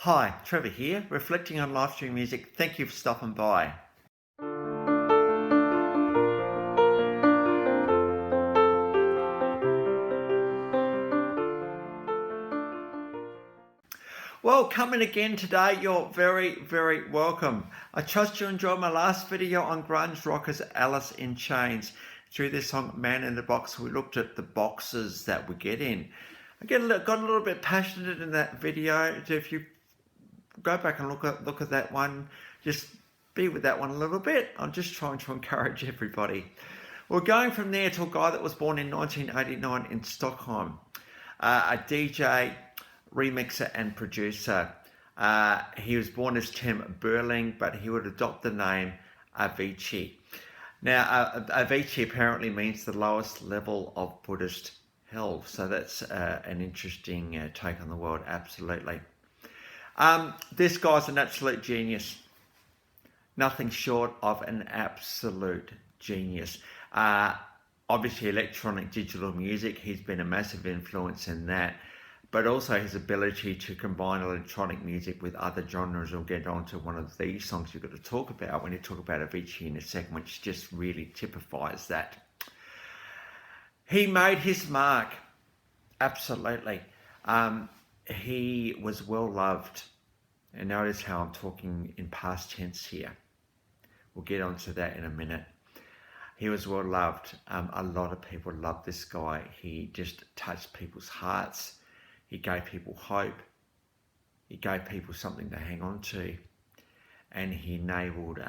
Hi, Trevor here, reflecting on live stream music. Thank you for stopping by. Well, coming again today, you're very welcome. I trust you enjoyed my last video on grunge rockers Alice in Chains. Through this song, Man in the Box, we looked at the boxes that we get in. I got a little bit passionate in that video. So if you go back and look at that one, just be with that one a little bit. I'm just trying to encourage everybody. We're going from there to a guy that was born in 1989 in Stockholm, a DJ, remixer and producer. He was born as Tim Berling, but he would adopt the name Avicii. Now, Avicii apparently means the lowest level of Buddhist hell, so that's an interesting take on the world, absolutely. This guy's an absolute genius. Nothing short of an absolute genius. Obviously, electronic digital music, he's been a massive influence in that, but also his ability to combine electronic music with other genres. We'll get on to one of these songs you've got to talk about when you talk about Avicii in a second, which just really typifies that. He made his mark, absolutely. He was well loved, and notice how I'm talking in past tense here. We'll get onto that in a minute. He was well loved. A lot of people loved this guy. He just touched people's hearts. He gave people hope. He gave people something to hang on to, and he enabled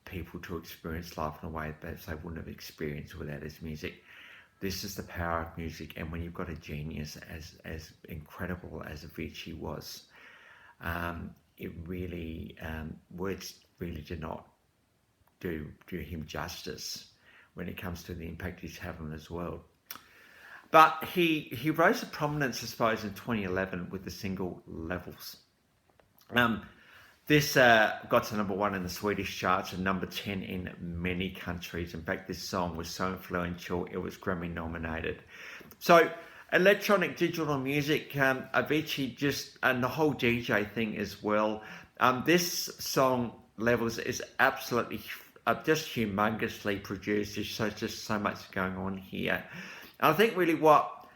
people to experience life in a way that they wouldn't have experienced without his music. This is the power of music, and when you've got a genius as incredible as Avicii was, it really, words really did not do him justice when it comes to the impact he's had on his world. But he rose to prominence, I suppose, in 2011 with the single Levels. This got to #1 in the Swedish charts and #10 in many countries. In fact, this song was so influential, it was Grammy nominated. So, electronic digital music, Avicii just, and the whole DJ thing as well. This song, Levels, is absolutely just humongously produced. There's just so much going on here. And I think really what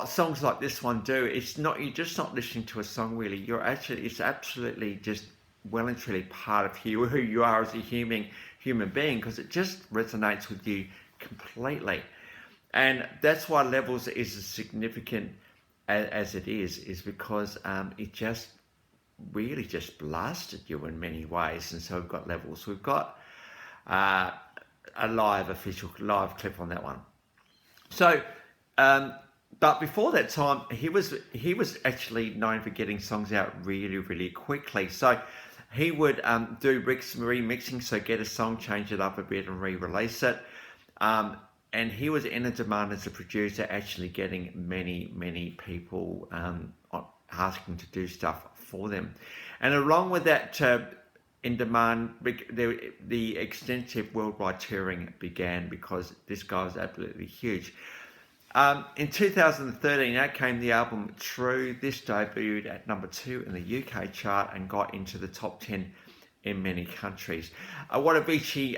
songs like this one do, it's not, you're just not listening to a song really, it's absolutely just well and truly part of you, who you are as a human being, because it just resonates with you completely. And that's why Levels is as significant as it is because it just really just blasted you in many ways. And so we've got Levels. We've got a official live clip on that one. So, but before that time, he was actually known for getting songs out really quickly. So he would do remixing, so get a song, change it up a bit and re-release it. And he was in a demand as a producer, actually getting many people asking to do stuff for them. And along with that in demand, the extensive worldwide touring began because this guy was absolutely huge. In 2013, out came the album True. This debuted at #2 in the UK chart and got into the top 10 in many countries. What Avicii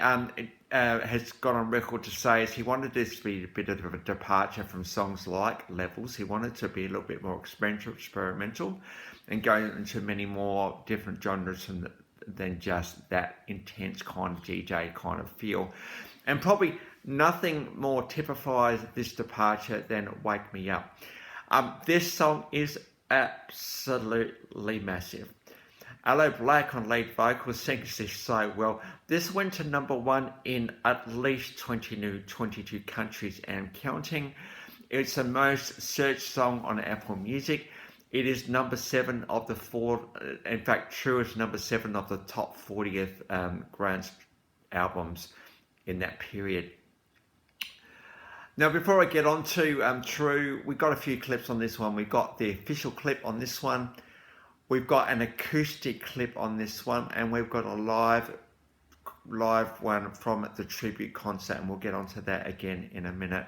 has got on record to say is he wanted this to be a bit of a departure from songs like Levels. He wanted to be a little bit more experimental and go into many more different genres than just that intense kind of DJ kind of feel. And probably nothing more typifies this departure than Wake Me Up. This song is absolutely massive. Aloe Black on lead vocals sings this so well. This went to #1 in at least 22 countries and counting. It's the most searched song on Apple Music. It is #7 of the in fact, True is #7 of the top 40th grunge albums in that period. Now, before I get on to True, we've got a few clips on this one. We've got the official clip on this one. We've got an acoustic clip on this one, and we've got a live one from the tribute concert, and we'll get onto that again in a minute.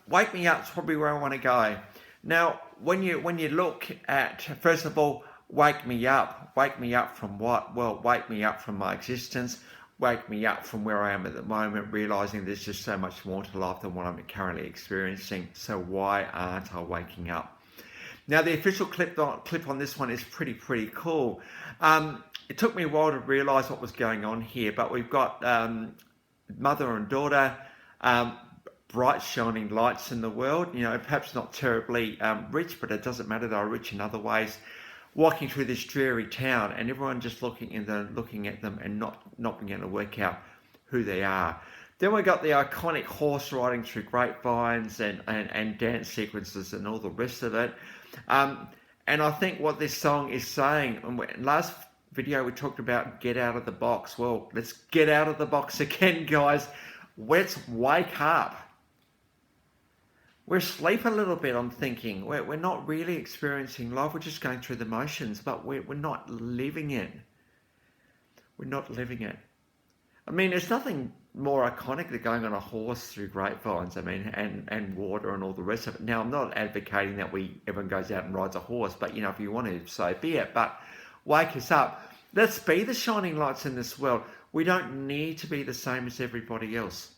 Wake Me Up is probably where I want to go. Now, when you look at, first of all, Wake me up. Wake me up from what? Well, wake me up from my existence. Wake me up from where I am at the moment, realizing there's just so much more to life than what I'm currently experiencing. So why aren't I waking up? Now, the official clip on this one is pretty cool. It took me a while to realize what was going on here, but we've got mother and daughter, bright shining lights in the world, you know, perhaps not terribly rich, but it doesn't matter, they're rich in other ways, walking through this dreary town, and everyone just looking at them and not being able to work out who they are. Then we got the iconic horse riding through grapevines and dance sequences and all the rest of it. And I think what this song is saying, and last video we talked about get out of the box. Well, let's get out of the box again, guys. Let's wake up. We're asleep a little bit, I'm thinking. We're not really experiencing life. We're just going through the motions, but we're not living it. We're not living it. I mean, there's nothing more iconic than going on a horse through grapevines, I mean, and water and all the rest of it. Now, I'm not advocating that everyone goes out and rides a horse, but, you know, if you want to, so be it. But wake us up. Let's be the shining lights in this world. We don't need to be the same as everybody else.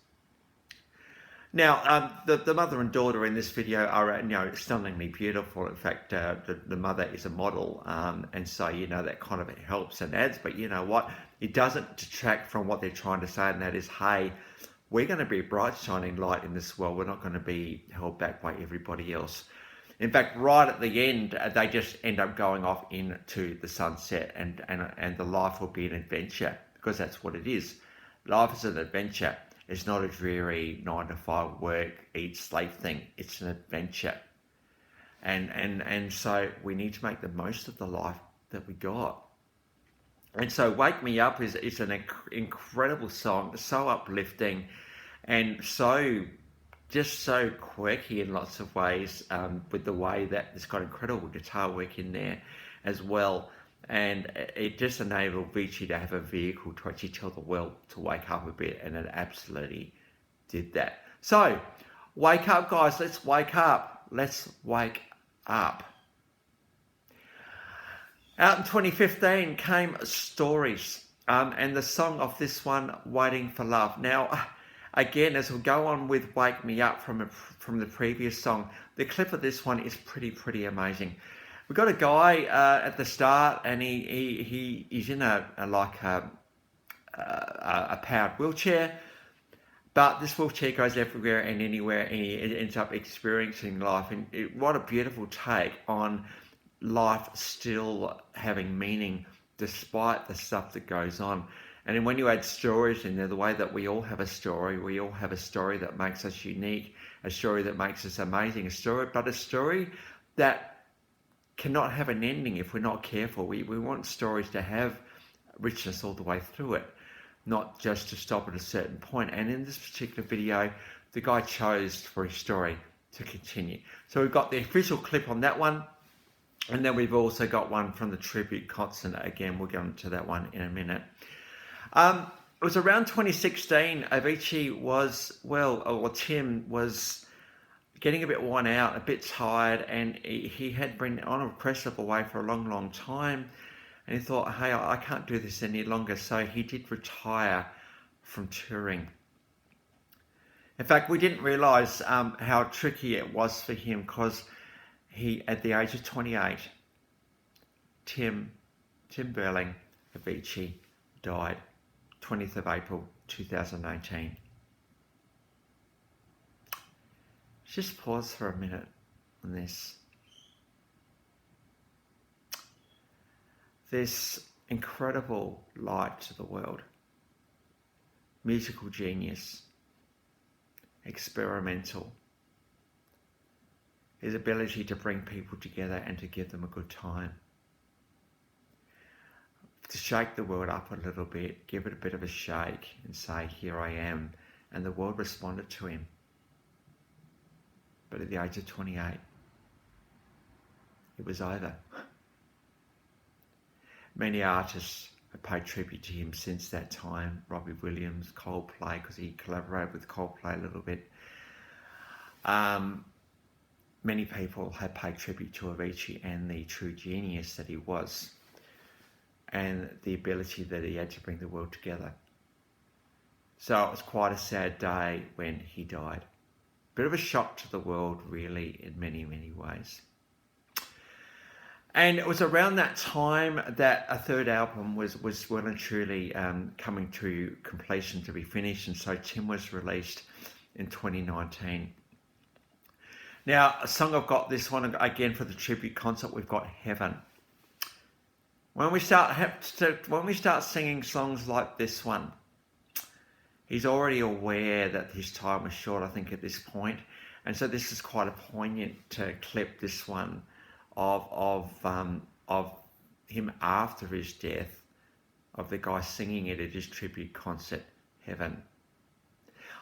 Now, the mother and daughter in this video are, you know, stunningly beautiful. In fact, the mother is a model, and so, you know, that kind of helps and adds. But you know what? It doesn't detract from what they're trying to say, and that is, hey, we're going to be a bright, shining light in this world. We're not going to be held back by everybody else. In fact, right at the end, they just end up going off into the sunset, and the life will be an adventure, because that's what it is. Life is an adventure. It's not a dreary 9-to-5 work, eat, slave thing. It's an adventure. And so we need to make the most of the life that we got. And so Wake Me Up is an incredible song, so uplifting, and just so quirky in lots of ways, with the way that it's got incredible guitar work in there as well. And it just enabled Avicii to have a vehicle to actually tell the world to wake up a bit, and it absolutely did that. So, wake up, guys. Let's wake up. Let's wake up. Out in 2015 came Stories, and the song of this one, Waiting for Love. Now, again, as we go on with Wake Me Up from the previous song, the clip of this one is pretty amazing. We've got a guy at the start, and he's in a powered wheelchair, but this wheelchair goes everywhere and anywhere, and he ends up experiencing life. And what a beautiful take on life still having meaning despite the stuff that goes on. And then when you add stories in there, the way that we all have a story that makes us unique, a story that makes us amazing, a story that cannot have an ending if we're not careful. We want stories to have richness all the way through it, not just to stop at a certain point. And in this particular video, the guy chose for his story to continue. So we've got the official clip on that one, and then we've also got one from the tribute concert. Again, we'll get into that one in a minute. It was around 2016, Avicii Tim was getting a bit worn out, a bit tired, and he had been on a impressive away for a long time, and he thought, hey, I can't do this any longer, so he did retire from touring. In fact, we didn't realise how tricky it was for him, because at the age of 28, Tim Berling, Avicii, died 20th of April 2018. Just pause for a minute on this. This incredible light to the world, musical genius, experimental, his ability to bring people together and to give them a good time, to shake the world up a little bit, give it a bit of a shake and say, here I am. And the world responded to him. But at the age of 28, it was over. Many artists have paid tribute to him since that time. Robbie Williams, Coldplay, because he collaborated with Coldplay a little bit. many people have paid tribute to Avicii and the true genius that he was, and the ability that he had to bring the world together. So it was quite a sad day when he died. Bit of a shock to the world, really, in many, many ways. And it was around that time that a third album was well and truly coming to completion, to be finished. And so Tim was released in 2019. Now, a song I've got, this one again for the tribute concert, we've got Heaven. When we start singing songs like this one, he's already aware that his time was short, I think, at this point. And so this is quite a poignant clip, this one, of him after his death, of the guy singing it at his tribute concert, Heaven.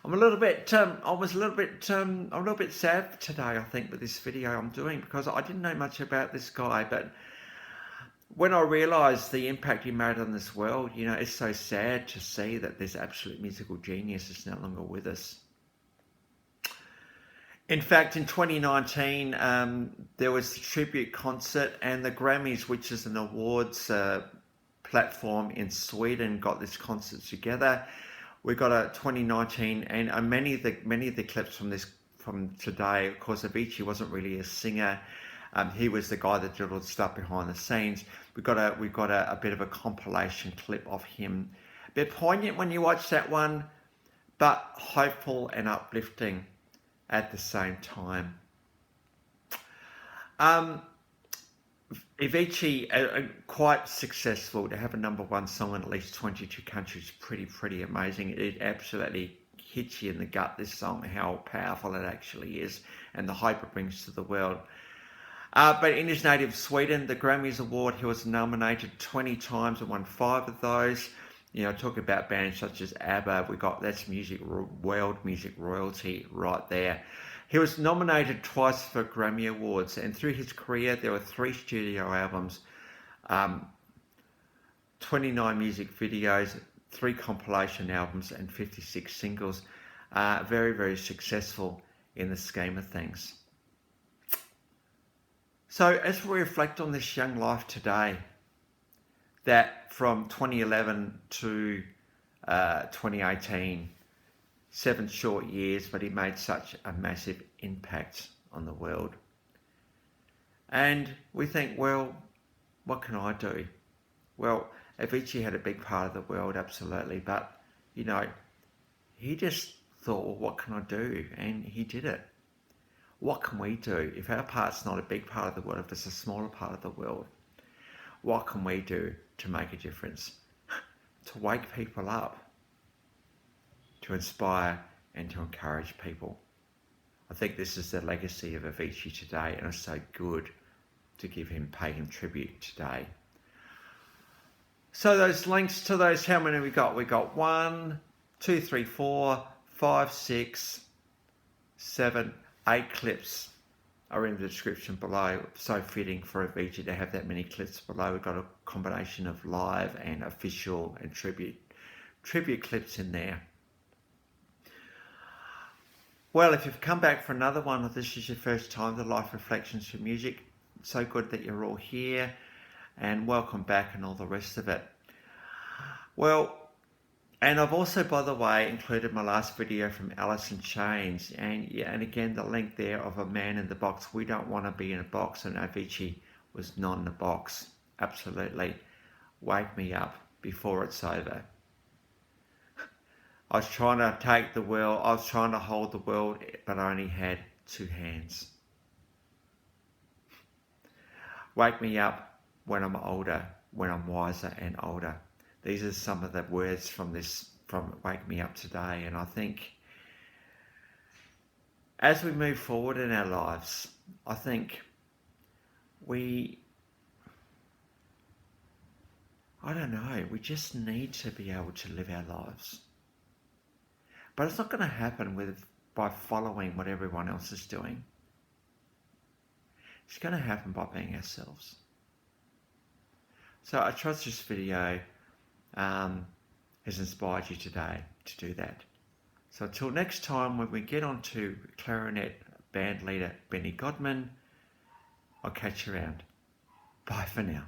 I'm a little bit sad today, I think, with this video I'm doing, because I didn't know much about this guy, but when I realised the impact he made on this world, you know, it's so sad to see that this absolute musical genius is no longer with us. In fact, in 2019, there was the tribute concert, and the Grammys, which is an awards platform in Sweden, got this concert together. We got a 2019, and many of the clips from today. Of course, Avicii wasn't really a singer. He was the guy that did all the stuff behind the scenes. We've got a bit of a compilation clip of him. A bit poignant when you watch that one, but hopeful and uplifting at the same time. Avicii, quite successful to have a #1 song in at least 22 countries. Pretty amazing. It absolutely hits you in the gut, this song, how powerful it actually is, and the hope it brings to the world. But in his native Sweden, the Grammys Award, he was nominated 20 times and won 5 of those. You know, talk about bands such as ABBA, that's world music royalty right there. He was nominated twice for Grammy Awards, and through his career, there were 3 studio albums, 29 music videos, 3 compilation albums, and 56 singles. Very successful in the scheme of things. So as we reflect on this young life today, that from 2011 to 2018, 7 short years, but he made such a massive impact on the world. And we think, well, what can I do? Well, Avicii had a big part of the world, absolutely, but, you know, he just thought, well, what can I do? And he did it. What can we do? If our part's not a big part of the world, if it's a smaller part of the world, what can we do to make a difference? To wake people up, to inspire and to encourage people. I think this is the legacy of Avicii today, and it's so good to pay him tribute today. So those links to those, how many we got? We got 1, 2, 3, 4, 5, 6, 7, 8 clips are in the description below. So fitting for Avicii to have that many clips below. We've got a combination of live and official and tribute clips in there. Well, if you've come back for another one, or this is your first time to Life Reflections for Music, so good that you're all here, and welcome back and all the rest of it. Well, and I've also, by the way, included my last video from Alice in Chains, and again the link there of a man in the box. We don't want to be in a box, and Avicii was not in a box. Absolutely. Wake me up before it's over. I was trying to take the world, I was trying to hold the world, but I only had 2 hands. Wake me up when I'm older, when I'm wiser and older. These are some of the words from Wake Me Up today. And I think as we move forward in our lives, I think we just need to be able to live our lives. But it's not going to happen by following what everyone else is doing. It's going to happen by being ourselves. So I trust this video has inspired you today to do that. So until next time, when we get on to clarinet band leader Benny Godman. I'll catch you around. Bye for now.